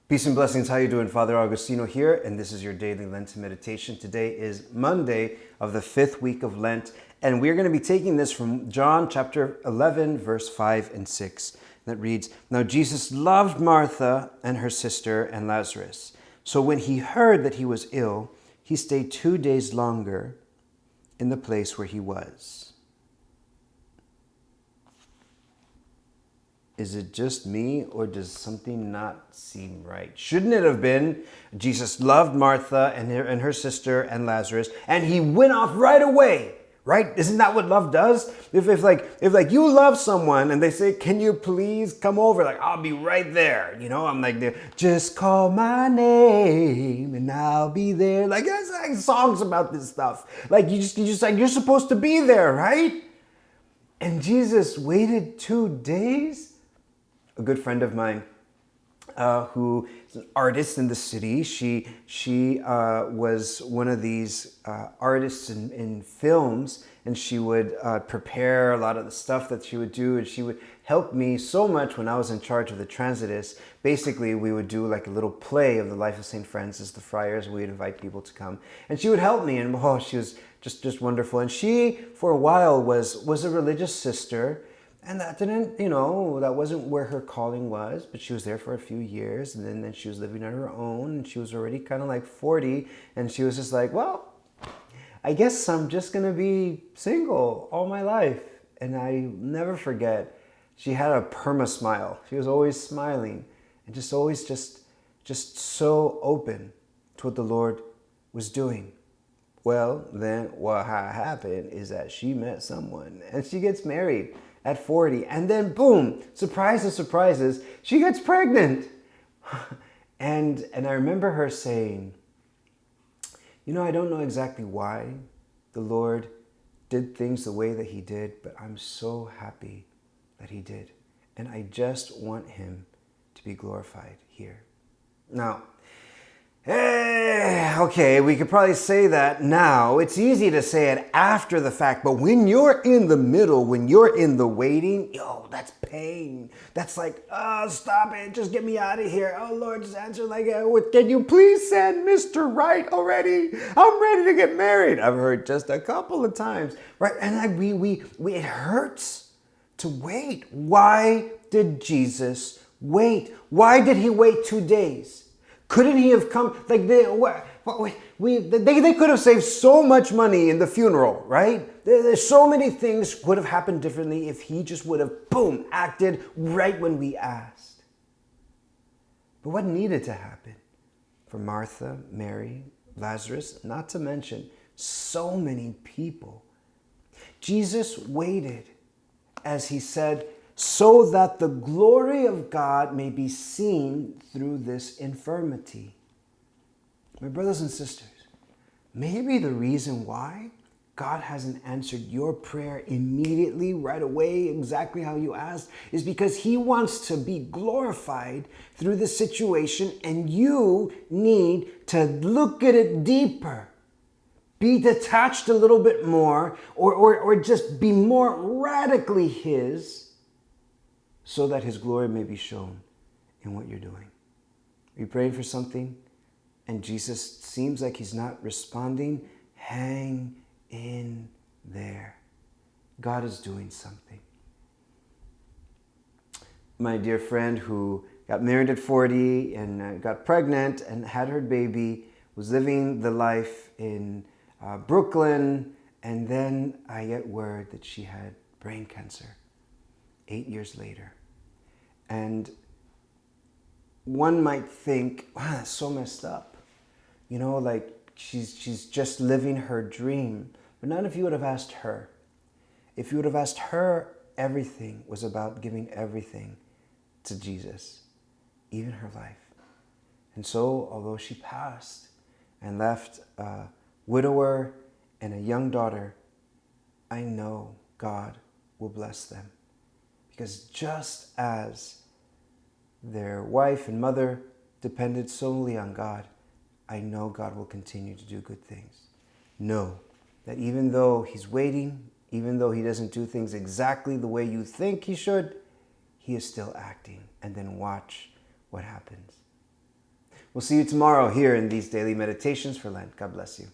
Peace and blessings. How you doing? Father Augustino here, and this is your daily Lenten meditation. Today is Monday of the 5th week of Lent, and we're going to be taking this from John chapter 11, verse 5 and 6. That reads, "Now Jesus loved Martha and her sister and Lazarus. So when he heard that he was ill, he stayed 2 days longer in the place where he was." Is it just me, or does something not seem right? Shouldn't it have been Jesus loved Martha and her sister and Lazarus, and he went off right away, right? Isn't that what love does? If you love someone and they say, "Can you please come over?" Like, I'll be right there. You know, I'm like, just call my name and I'll be there. Like, there's like songs about this stuff. Like, you just like, you're supposed to be there, right? And Jesus waited 2 days. A good friend of mine who is an artist in the city, she was one of these artists in films, and she would prepare a lot of the stuff that she would do, and she would help me so much when I was in charge of the Transitus. Basically, we would do like a little play of the life of St. Francis the Friars. We'd invite people to come, and she would help me, and she was just wonderful. And she, for a while, was a religious sister. And that that wasn't where her calling was, but she was there for a few years, and then she was living on her own, and she was already kind of like 40, and she was just like, well, I guess I'm just going to be single all my life. And I never forget, she had a perma smile. She was always smiling, and just always just so open to what the Lord was doing. Well, then what happened is that she met someone, and she gets married at 40, and then boom, surprise of surprises, she gets pregnant. And I remember her saying, I don't know exactly why the Lord did things the way that he did, but I'm so happy that he did. And I just want him to be glorified here. Now, okay, we could probably say that now. It's easy to say it after the fact, but when you're in the middle, when you're in the waiting, that's pain. That's like, oh, stop it, just get me out of here. Oh, Lord, just answer like, can you please send Mr. Right already? I'm ready to get married. I've heard just a couple of times, right? And it hurts to wait. Why did Jesus wait? Why did he wait 2 days? Couldn't he have come, like, they could have saved so much money in the funeral, right? There's so many things would have happened differently if he just would have, boom, acted right when we asked. But what needed to happen for Martha, Mary, Lazarus, not to mention so many people? Jesus waited, as he said, so that the glory of God may be seen through this infirmity. My brothers and sisters, maybe the reason why God hasn't answered your prayer immediately, right away, exactly how you asked, is because he wants to be glorified through the situation, and you need to look at it deeper. Be detached a little bit more, or just be more radically his, so that his glory may be shown in what you're doing. Are you praying for something and Jesus seems like he's not responding? Hang in there. God is doing something. My dear friend who got married at 40 and got pregnant and had her baby was living the life in Brooklyn, and then I get word that she had brain cancer 8 years later. And one might think, wow, that's so messed up. Like she's just living her dream. But not if you would have asked her. If you would have asked her, everything was about giving everything to Jesus, even her life. And so, although she passed and left a widower and a young daughter, I know God will bless them. Because just as their wife and mother depended solely on God, I know God will continue to do good things. Know that even though he's waiting, even though he doesn't do things exactly the way you think he should, he is still acting. And then watch what happens. We'll see you tomorrow here in these daily meditations for Lent. God bless you.